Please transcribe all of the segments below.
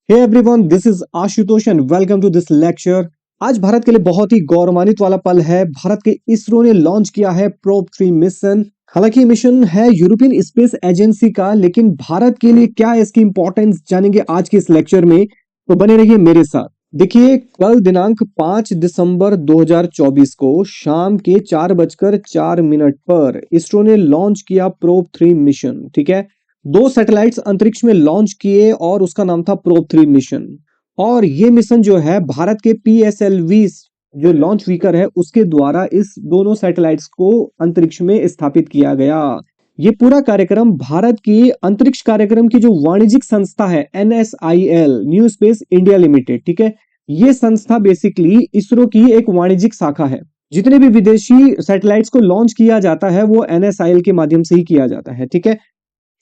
Hey everyone, this is Ashutosh and welcome to this lecture. आज भारत के लिए बहुत ही गौरवान्वित वाला पल है। भारत के इसरो ने लॉन्च किया है प्रोब 3 मिशन। हालांकि मिशन है यूरोपियन स्पेस एजेंसी का, लेकिन भारत के लिए क्या है इसकी इंपॉर्टेंस जानेंगे आज के इस लेक्चर में, तो बने रहिए मेरे साथ। देखिए, कल दिनांक 5 दिसंबर 2024 को शाम के 4:04 पर इसरो ने लॉन्च किया प्रोब 3 मिशन। ठीक है, 2 सैटेलाइट्स अंतरिक्ष में लॉन्च किए और उसका नाम था प्रोब 3 मिशन। और ये मिशन जो है भारत के PSLV जो लॉन्च व्हीकल है उसके द्वारा इस दोनों सैटेलाइट्स को अंतरिक्ष में स्थापित किया गया। ये पूरा कार्यक्रम भारत की अंतरिक्ष कार्यक्रम की जो वाणिज्यिक संस्था है NSIL, new space India limited, ठीक है, ये संस्था बेसिकली इसरो की एक वाणिज्यिक शाखा है। जितने भी विदेशी सैटेलाइट्स को लॉन्च किया जाता है वो NSIL के माध्यम से ही किया जाता है। ठीक है,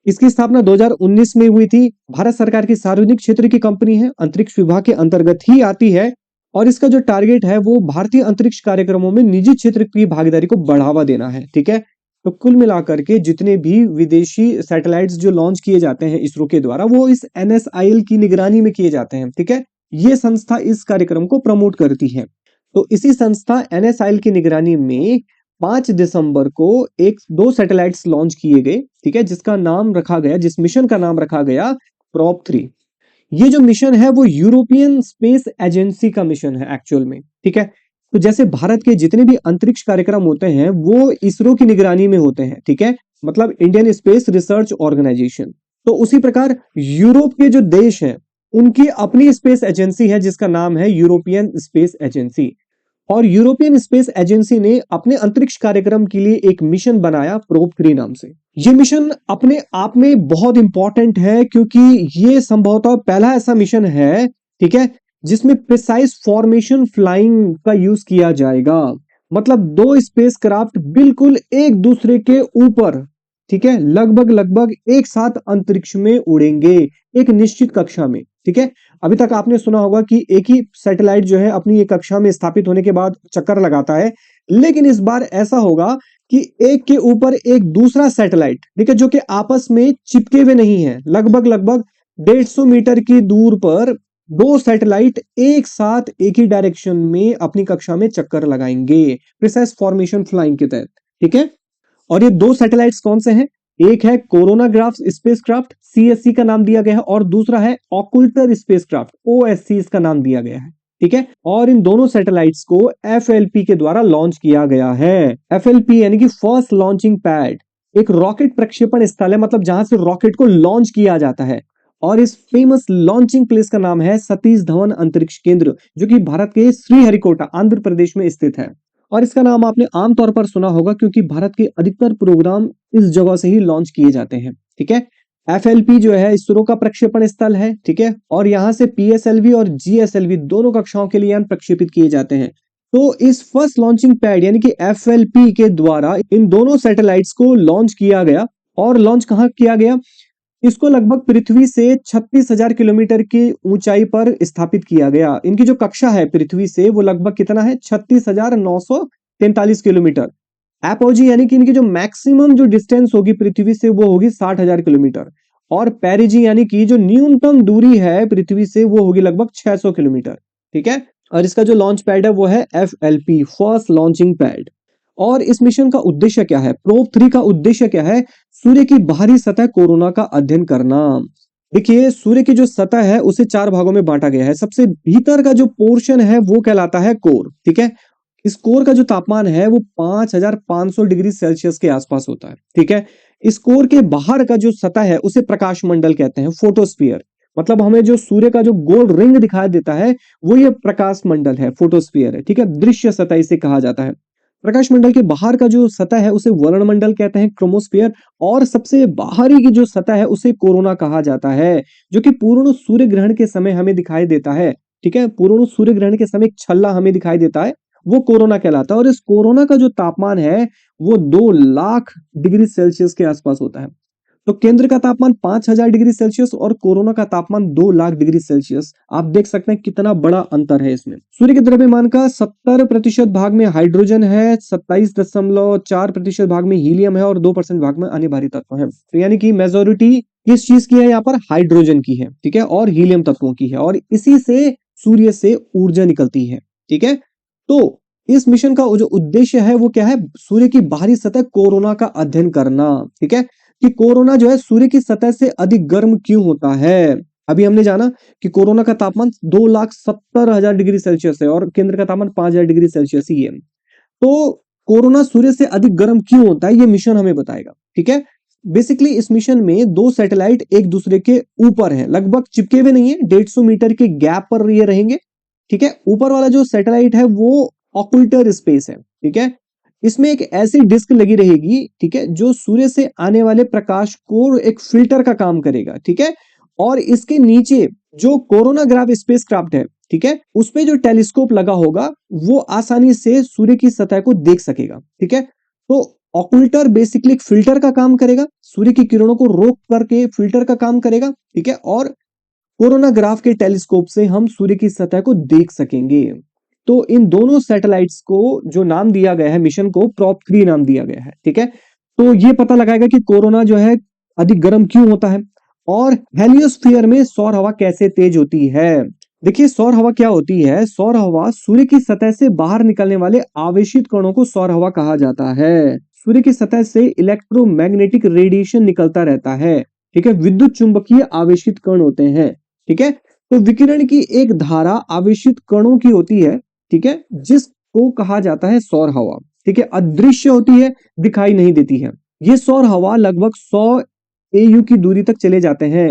इसकी स्थापना 2019 में हुई थी। भारत सरकार की सार्वजनिक क्षेत्र की कंपनी है, अंतरिक्ष विभाग के अंतर्गत ही आती है और इसका जो टारगेट है वो भारतीय अंतरिक्ष कार्यक्रमों में निजी क्षेत्र की भागीदारी को बढ़ावा देना है। ठीक है, तो कुल मिलाकर के जितने भी विदेशी सैटेलाइट्स जो लॉन्च किए जाते हैं इसरो के द्वारा वो इस NSIL की निगरानी में किए जाते हैं। ठीक है, ये संस्था इस कार्यक्रम को प्रमोट करती है। तो इसी संस्था NSIL की निगरानी में 5 दिसंबर को 2 सैटेलाइट्स लॉन्च किए गए। ठीक है, जिसका नाम रखा गया, जिस मिशन का नाम रखा गया प्रोब 3। ये जो मिशन है वो यूरोपियन स्पेस एजेंसी का मिशन है एक्चुअल में। ठीक है, तो जैसे भारत के जितने भी अंतरिक्ष कार्यक्रम होते हैं वो इसरो की निगरानी में होते हैं। ठीक है, मतलब इंडियन स्पेस रिसर्च ऑर्गेनाइजेशन। तो उसी प्रकार यूरोप के जो देश हैं उनकी अपनी स्पेस एजेंसी है जिसका नाम है यूरोपियन स्पेस एजेंसी। और यूरोपियन स्पेस एजेंसी ने अपने अंतरिक्ष कार्यक्रम के लिए एक मिशन बनाया प्रोब 3 नाम से। ये मिशन अपने आप में बहुत इंपॉर्टेंट है क्योंकि ये संभवतः पहला ऐसा मिशन है, ठीक है, जिसमें प्रिसाइज फॉर्मेशन फ्लाइंग का यूज किया जाएगा। मतलब 2 स्पेसक्राफ्ट बिल्कुल एक दूसरे के ऊपर, ठीक है, लगभग एक साथ अंतरिक्ष में उड़ेंगे एक निश्चित कक्षा में। ठीक है, अभी तक आपने सुना होगा कि एक ही सैटेलाइट जो है अपनी एक कक्षा में स्थापित होने के बाद चक्कर लगाता है, लेकिन इस बार ऐसा होगा कि एक के ऊपर एक दूसरा सैटेलाइट, ठीक है, जो कि आपस में चिपके हुए नहीं है, लगभग 150 मीटर की दूर पर 2 सैटेलाइट एक साथ एक ही डायरेक्शन में अपनी कक्षा में चक्कर लगाएंगे प्रिसाइज फॉर्मेशन फ्लाइंग के तहत। ठीक है, और ये 2 सैटेलाइट्स कौन से हैं? एक है कोरोनाग्राफ स्पेसक्राफ्ट, CSC का नाम दिया गया है, और दूसरा है ऑकुल्टर स्पेसक्राफ्ट, OSC इसका नाम दिया गया है। ठीक है, और इन दोनों सैटेलाइट्स को FLP के द्वारा लॉन्च किया गया है। FLP यानी कि फर्स्ट लॉन्चिंग पैड, एक रॉकेट प्रक्षेपण स्थल है, मतलब जहां से रॉकेट को लॉन्च किया जाता है। और इस फेमस लॉन्चिंग प्लेस का नाम है सतीश धवन अंतरिक्ष केंद्र, जो कि भारत के श्रीहरिकोटा आंध्र प्रदेश में स्थित है। और इसका नाम आपने आमतौर पर सुना होगा क्योंकि भारत के अधिकतर प्रोग्राम इस जगह से ही लॉन्च किए जाते हैं। ठीक है, FLP जो है इसरो का प्रक्षेपण स्थल है। ठीक है, और यहां से PSLV और GSLV दोनों कक्षाओं के लिए यान प्रक्षेपित किए जाते हैं। तो इस फर्स्ट लॉन्चिंग पैड यानी कि FLP के द्वारा इन दोनों सैटेलाइट्स को लॉन्च किया गया। और लॉन्च कहां किया गया? इसको लगभग पृथ्वी से 36,000 किलोमीटर की ऊंचाई पर स्थापित किया गया। इनकी जो कक्षा है पृथ्वी से वो लगभग कितना है? 36,943 किलोमीटर। एपोजी यानी कि इनकी जो मैक्सिमम जो डिस्टेंस होगी पृथ्वी से वो होगी 60,000 किलोमीटर। और पेरिजी यानी कि जो न्यूनतम दूरी है पृथ्वी से वो होगी लगभग 600 किलोमीटर। ठीक है, और इसका जो लॉन्च पैड है वो है FLP, फर्स्ट लॉन्चिंग पैड। और इस मिशन का उद्देश्य क्या है? प्रोब 3 का उद्देश्य क्या है? सूर्य की बाहरी सतह कोरोना का अध्ययन करना। देखिए, सूर्य की जो सतह है उसे 4 भागों में बांटा गया है। सबसे भीतर का जो पोर्शन है वो कहलाता है कोर। ठीक है, इस कोर का जो तापमान है वो 5500 डिग्री सेल्सियस के आसपास होता है। ठीक है, इस कोर के बाहर का जो सतह है उसे प्रकाश मंडल कहते हैं, फोटोस्फीयर। मतलब हमें जो सूर्य का जो गोल रिंग दिखाई देता है वो ये प्रकाश मंडल है, फोटोस्फीयर है। ठीक है, दृश्य सतह इसे कहा जाता है। प्रकाश मंडल के बाहर का जो सतह है उसे वर्णमंडल कहते हैं, क्रोमोस्फीयर। और सबसे बाहरी की जो सतह है उसे कोरोना कहा जाता है, जो कि पूर्ण सूर्य ग्रहण के समय हमें दिखाई देता है। ठीक है, पूर्ण सूर्य ग्रहण के समय एक छल्ला हमें दिखाई देता है, वो कोरोना कहलाता है। और इस कोरोना का जो तापमान है वो 2 लाख डिग्री सेल्सियस के आसपास होता है। तो केंद्र का तापमान 5000 डिग्री सेल्सियस और कोरोना का तापमान 2 लाख डिग्री सेल्सियस। आप देख सकते हैं कितना बड़ा अंतर है इसमें। सूर्य के द्रव्यमान का 70% भाग में हाइड्रोजन है, 27.4% भाग में हीलियम है और 2% भाग में अन्य भारी तत्व है। तो यानी कि मेजोरिटी किस चीज की है यहाँ पर? हाइड्रोजन की है, ठीक है, और हीलियम तत्वों की है, और इसी से सूर्य से ऊर्जा निकलती है, ठीक है। तो इस मिशन का जो उद्देश्य है वो क्या है? सूर्य की बाहरी सतह कोरोना का अध्ययन करना, ठीक है, कि कोरोना जो है सूर्य की सतह से अधिक गर्म क्यों होता है। अभी हमने जाना कि कोरोना का तापमान 2,70,000 डिग्री सेल्सियस है और केंद्र का तापमान 5,000 डिग्री सेल्सियस ही है। तो कोरोना सूर्य से अधिक गर्म क्यों होता है, ये मिशन हमें बताएगा, ठीक है। बेसिकली इस मिशन में दो सैटेलाइट एक दूसरे के ऊपर हैं, लगभग चिपके हुए नहीं है, 150 मीटर के गैप पर ये रहेंगे, ठीक है। ऊपर वाला जो सैटेलाइट है वो ऑक्यूल्टर स्पेस है, ठीक है। इसमें एक ऐसी डिस्क लगी रहेगी, ठीक है, जो सूर्य से आने वाले प्रकाश को एक फिल्टर का काम करेगा, ठीक है। और इसके नीचे जो कोरोनाग्राफ स्पेसक्राफ्ट है, ठीक है, उसपे जो टेलीस्कोप लगा होगा वो आसानी से सूर्य की सतह को देख सकेगा, ठीक है। तो ऑक्यूल्टर बेसिकली एक फिल्टर का काम करेगा, सूर्य की किरणों को रोक करके फिल्टर का काम करेगा, ठीक है। और कोरोनाग्राफ के टेलीस्कोप से हम सूर्य की सतह को देख सकेंगे। तो इन दोनों सैटेलाइट्स को जो नाम दिया गया है, मिशन को प्रोप 3 नाम दिया गया है, ठीक है। तो ये पता लगाएगा कि कोरोना जो है अधिक गर्म क्यों होता है और हेलियोस्फीयर में सौर हवा कैसे तेज होती है। देखिए सौर हवा क्या होती है? सौर हवा सूर्य की सतह से बाहर निकलने वाले आवेशित कणों को सौर हवा कहा जाता है। सूर्य की सतह से इलेक्ट्रोमैग्नेटिक रेडिएशन निकलता रहता है, ठीक है, विद्युत चुंबकीय आवेशित कण होते हैं, ठीक है। तो विकिरण की एक धारा आवेशित कणों की होती है, ठीक है, जिसको कहा जाता है सौर हवा, ठीक है। अदृश्य होती है, दिखाई नहीं देती है। ये सौर हवा लगभग 100 एयू की दूरी तक चले जाते हैं।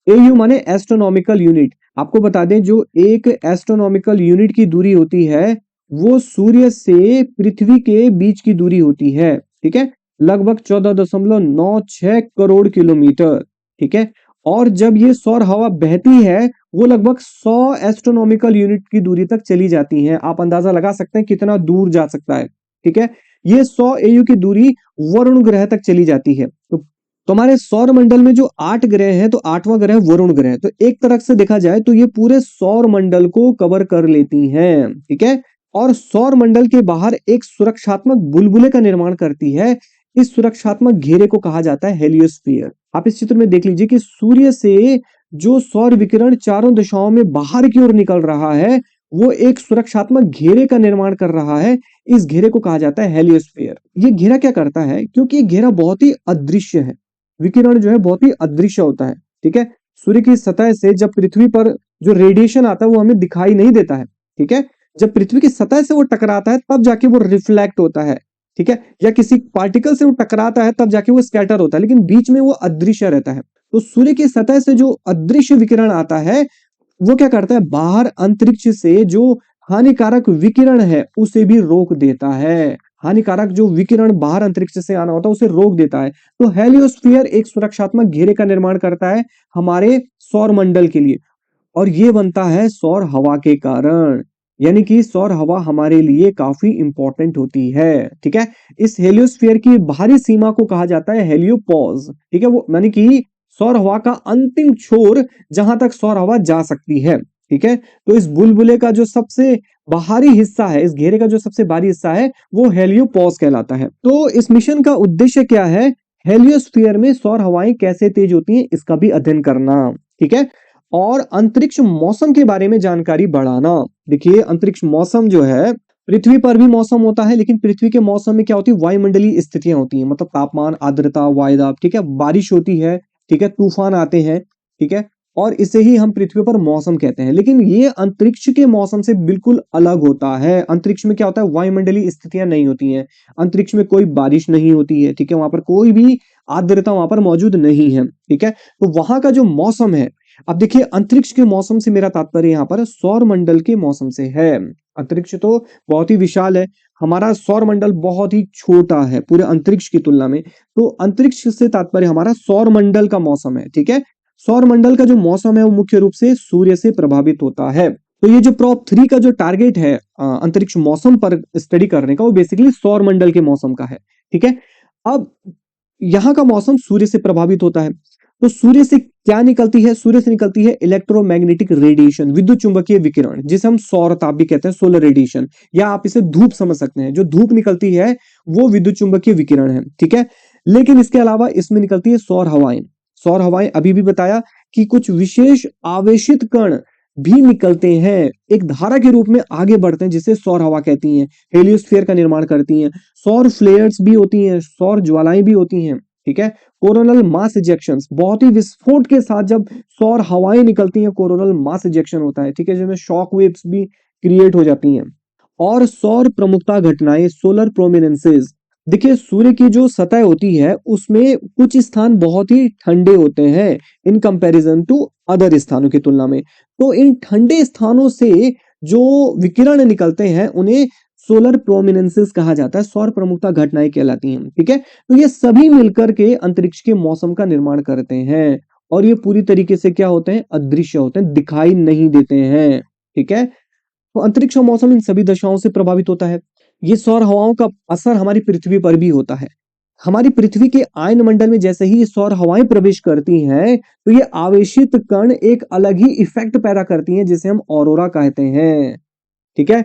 एयू माने एस्ट्रोनॉमिकल यूनिट। आपको बता दें जो एक एस्ट्रोनॉमिकल यूनिट की दूरी होती है वो सूर्य से पृथ्वी के बीच की दूरी होती है, ठीक है, लगभग 14.96 करोड़ किलोमीटर, ठीक है। और जब ये सौर हवा बहती है वो लगभग 100 एस्ट्रोनॉमिकल यूनिट की दूरी तक चली जाती हैं। आप अंदाजा लगा सकते हैं कितना दूर जा सकता है, ठीक है। ये 100 एयू की दूरी वरुण ग्रह तक चली जाती है। तो तुम्हारे सौर मंडल में जो 8 ग्रह हैं तो 8वां ग्रह वरुण ग्रह, तो एक तरह से देखा जाए तो ये पूरे सौर मंडल को कवर कर लेती हैं, ठीक है। और सौर मंडल के बाहर एक सुरक्षात्मक बुलबुले का निर्माण करती है। इस सुरक्षात्मक घेरे को कहा जाता है हेलियोस्फीयर। आप इस चित्र में देख लीजिए कि सूर्य से जो सौर विकिरण चारों दिशाओं में बाहर की ओर निकल रहा है वो एक सुरक्षात्मक घेरे का निर्माण कर रहा है। इस घेरे को कहा जाता है हेलियोस्फीयर। ये घेरा क्या करता है? क्योंकि ये घेरा बहुत ही अदृश्य है, विकिरण जो है बहुत ही अदृश्य होता है, ठीक है। सूर्य की सतह से जब पृथ्वी पर जो रेडिएशन आता है वो हमें दिखाई नहीं देता है, ठीक है। जब पृथ्वी की सतह से वो टकराता है तब जाके वो रिफ्लेक्ट होता है, ठीक है, या किसी पार्टिकल से वो टकराता है तब जाके वो स्कैटर होता है, लेकिन बीच में वो अदृश्य रहता है। तो सूर्य की सतह से जो अदृश्य विकिरण आता है वो क्या करता है? बाहर अंतरिक्ष से जो हानिकारक विकिरण है उसे भी रोक देता है। हानिकारक जो विकिरण बाहर अंतरिक्ष से आना होता है उसे रोक देता है। तो हेलियोस्फीयर एक सुरक्षात्मक घेरे का निर्माण करता है हमारे सौर मंडल के लिए, और ये बनता है सौर हवा के कारण। यानी कि सौर हवा हमारे लिए काफी इंपॉर्टेंट होती है, ठीक है। इस हेलियोस्फीयर की बाहरी सीमा को कहा जाता है हेलियोपॉज, ठीक है, वो यानी कि सौर हवा का अंतिम छोर जहां तक सौर हवा जा सकती है, ठीक है। तो इस बुलबुले का जो सबसे बाहरी हिस्सा है, इस घेरे का जो सबसे बाहरी हिस्सा है वो हेलियोपॉज कहलाता है। तो इस मिशन का उद्देश्य क्या है? हेलियोस्फीयर में सौर हवाएं कैसे तेज होती हैं इसका भी अध्ययन करना, ठीक है, और अंतरिक्ष मौसम के बारे में जानकारी बढ़ाना। देखिए अंतरिक्ष मौसम जो है, पृथ्वी पर भी मौसम होता है, लेकिन पृथ्वी के मौसम में क्या होती है? वायुमंडलीय स्थितियां होती हैं, मतलब तापमान, आर्द्रता, वायुदाब, ठीक है, बारिश होती है, ठीक है, तूफान आते हैं, ठीक है, और इसे ही हम पृथ्वी पर मौसम कहते हैं। लेकिन ये अंतरिक्ष के मौसम से बिल्कुल अलग होता है। अंतरिक्ष में क्या होता है? वायुमंडलीय स्थितियां नहीं होती हैं, अंतरिक्ष में कोई बारिश नहीं होती है, ठीक है, वहां पर कोई भी आर्द्रता वहां पर मौजूद नहीं है, ठीक है। तो वहां का जो मौसम है, अब देखिए अंतरिक्ष के मौसम से मेरा तात्पर्य यहाँ पर सौर मंडल के मौसम से है। अंतरिक्ष तो बहुत ही विशाल है, हमारा सौर मंडल बहुत ही छोटा है पूरे अंतरिक्ष की तुलना में। तो अंतरिक्ष से तात्पर्य हमारा सौर मंडल का मौसम है, ठीक है। सौर मंडल का जो मौसम है वो मुख्य रूप से सूर्य से प्रभावित होता है। तो ये जो प्रोप 3 का जो टारगेट है अंतरिक्ष मौसम पर स्टडी करने का, वो बेसिकली सौर मंडल के मौसम का है, ठीक है। अब यहाँ का मौसम सूर्य से प्रभावित होता है। तो सूर्य से क्या निकलती है? सूर्य से निकलती है इलेक्ट्रोमैग्नेटिक रेडिएशन, विद्युत चुंबकीय विकिरण, जिसे हम सौर ताप भी कहते हैं, सोलर रेडिएशन, या आप इसे धूप समझ सकते हैं। जो धूप निकलती है वो विद्युत चुंबकीय विकिरण है, ठीक है। लेकिन इसके अलावा इसमें निकलती है सौर हवाएं। सौर हवाएं अभी भी बताया कि कुछ विशेष आवेशित कण भी निकलते हैं, एक धारा के रूप में आगे बढ़ते हैं, जिसे सौर हवा कहती हैं, हेलियोस्फीयर का निर्माण करती हैं। सौर फ्लेयर्स भी होती हैं, सौर ज्वालाएं भी होती हैं, ठीक है। कोरोनल मास इजेक्शंस, बहुत ही विस्फोट के साथ जब सौर हवाएं निकलती हैं, कोरोनल मास इजेक्शन होता है, ठीक है, जिसमें शॉक वेव्स भी क्रिएट हो जाती हैं। और सौर प्रमुखता घटनाएं, सोलर प्रोमिनेंसेस, देखिए सूर्य की जो सतह होती है उसमें कुछ स्थान बहुत ही ठंडे होते हैं इन कंपैरिजन टू अदर स्थानों की तुलना में। तो इन ठंडे स्थानों से जो विकिरण निकलते हैं उन्हें सोलर प्रोमिनेंसेस कहा जाता है, सौर प्रमुखता घटनाएं कहलाती हैं, ठीक है। तो ये सभी मिलकर के अंतरिक्ष के मौसम का निर्माण करते हैं और ये पूरी तरीके से क्या होते हैं, अदृश्य होते हैं, दिखाई नहीं देते हैं, ठीक है। तो अंतरिक्ष और मौसम इन सभी दशाओं से प्रभावित होता है। ये सौर हवाओं का असर हमारी पृथ्वी पर भी होता है। हमारी पृथ्वी के आयन मंडल में जैसे ही ये सौर हवाएं प्रवेश करती हैं तो ये आवेशित कण एक अलग ही इफेक्ट पैदा करती हैं, जिसे हम ऑरोरा कहते हैं, ठीक है।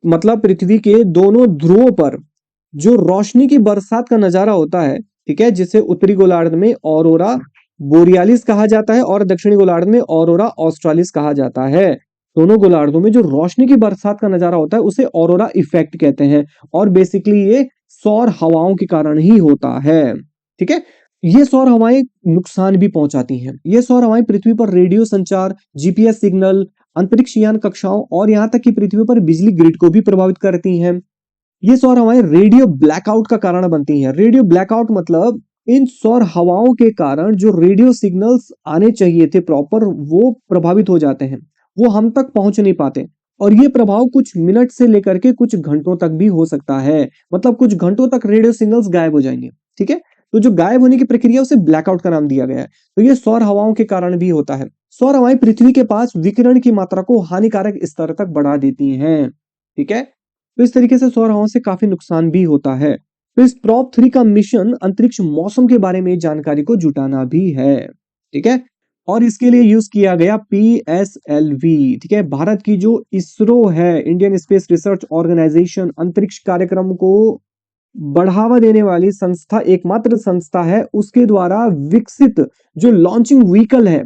मतलब पृथ्वी के दोनों ध्रुवों पर जो रोशनी की बरसात का नजारा होता है, ठीक है, जिसे उत्तरी गोलार्ध में ऑरोरा बोरियालिस कहा जाता है और दक्षिणी गोलार्ध में ऑरोरा ऑस्ट्रालिस कहा जाता है। दोनों गोलार्धों में जो रोशनी की बरसात का नजारा होता है उसे ऑरोरा इफेक्ट कहते हैं और बेसिकली ये सौर हवाओं के कारण ही होता है, ठीक है। ये सौर हवाएं नुकसान भी पहुंचाती हैं। ये सौर हवाएं पृथ्वी पर रेडियो संचार, जीपीएस सिग्नल, अंतरिक्ष यान कक्षाओं और यहां तक कि पृथ्वी पर बिजली ग्रिड को भी प्रभावित करती हैं। ये सौर हवाएं रेडियो ब्लैकआउट का कारण बनती हैं। रेडियो ब्लैकआउट मतलब इन सौर हवाओं के कारण जो रेडियो सिग्नल्स आने चाहिए थे प्रॉपर, वो प्रभावित हो जाते हैं, वो हम तक पहुंच नहीं पाते और ये प्रभाव कुछ मिनट से लेकर के कुछ घंटों तक भी हो सकता है। मतलब कुछ घंटों तक रेडियो सिग्नल्स गायब हो जाएंगे, ठीक है। तो जो गायब होने की प्रक्रिया उसे ब्लैकआउट का नाम दिया गया है। तो ये सौर हवाओं के कारण भी होता है। सौर हवाएं पृथ्वी के पास विकिरण की मात्रा को हानिकारक स्तर तक बढ़ा देती हैं, ठीक है। तो इस तरीके से सौर हवाओं से काफी नुकसान भी होता है। तो इस प्रॉप 3 का मिशन अंतरिक्ष मौसम के बारे में जानकारी को जुटाना भी है, ठीक है। और इसके लिए यूज किया गया PSLV, ठीक है। भारत की जो इसरो है, इंडियन स्पेस रिसर्च ऑर्गेनाइजेशन, अंतरिक्ष कार्यक्रम को बढ़ावा देने वाली संस्था, एकमात्र संस्था है, उसके द्वारा विकसित जो लॉन्चिंग व्हीकल है,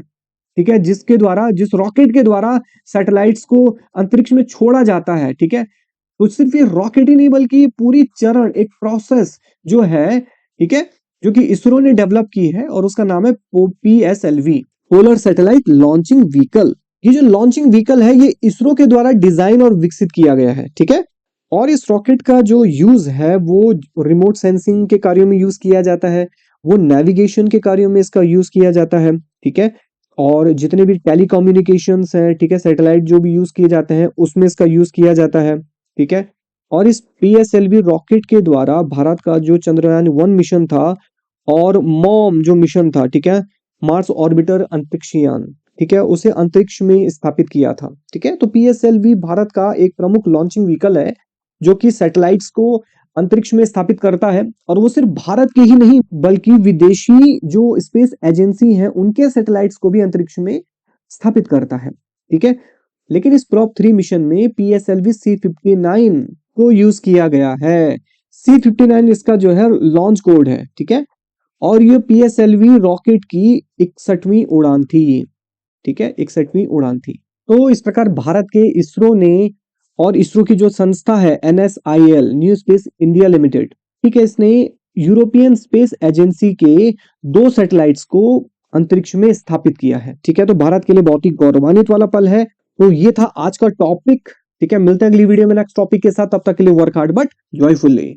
ठीक है, जिसके द्वारा, जिस रॉकेट के द्वारा सैटेलाइट्स को अंतरिक्ष में छोड़ा जाता है, ठीक है। तो सिर्फ ये रॉकेट ही नहीं बल्कि पूरी चरण, एक प्रोसेस जो है, ठीक है, जो कि इसरो ने डेवलप की है और उसका नाम है PSLV, polar satellite launching vehicle. ये जो लॉन्चिंग व्हीकल है ये इसरो के द्वारा डिजाइन और विकसित किया गया है, ठीक है। और इस रॉकेट का जो यूज है वो रिमोट सेंसिंग के कार्यों में यूज किया जाता है, वो नेविगेशन के कार्यों में इसका यूज किया जाता है, ठीक है। और जितने भी टेलीकम्युनिकेशंस हैं, ठीक है, सैटेलाइट जो भी यूज किए जाते हैं उसमें इसका यूज किया जाता है, ठीक है। और इस PSLV रॉकेट के द्वारा भारत का जो चंद्रयान 1 मिशन था और मॉम जो मिशन था, ठीक है, मार्स ऑर्बिटर अंतरिक्ष यान, ठीक है, उसे अंतरिक्ष में स्थापित किया था, ठीक है। तो PSLV भारत का एक प्रमुख लॉन्चिंग व्हीकल है जो कि सैटेलाइट्स को अंतरिक्ष में स्थापित करता है और वो सिर्फ भारत के ही नहीं बल्कि विदेशी जो स्पेस एजेंसी हैं उनके सैटेलाइट्स को भी अंतरिक्ष में स्थापित करता है, ठीक है। लेकिन इस प्रॉप 3 मिशन में PSLV C59 को यूज किया गया है। C59 इसका जो है लॉन्च कोड है, ठीक है। और ये PSLV रॉकेट की 61वीं उड़ान थी, ठीक है, 61वीं उड़ान थी। तो इस प्रकार भारत के इसरो ने और इसरो की जो संस्था है NSIL, new space India limited, ठीक है, इसने यूरोपियन स्पेस एजेंसी के 2 सैटेलाइट्स को अंतरिक्ष में स्थापित किया है, ठीक है। तो भारत के लिए बहुत ही गौरवान्वित वाला पल है। तो ये था आज का टॉपिक, ठीक है। मिलते हैं अगली वीडियो में नेक्स्ट टॉपिक के साथ, तब तक के लिए वर्क हार्ड बट जॉयफुली।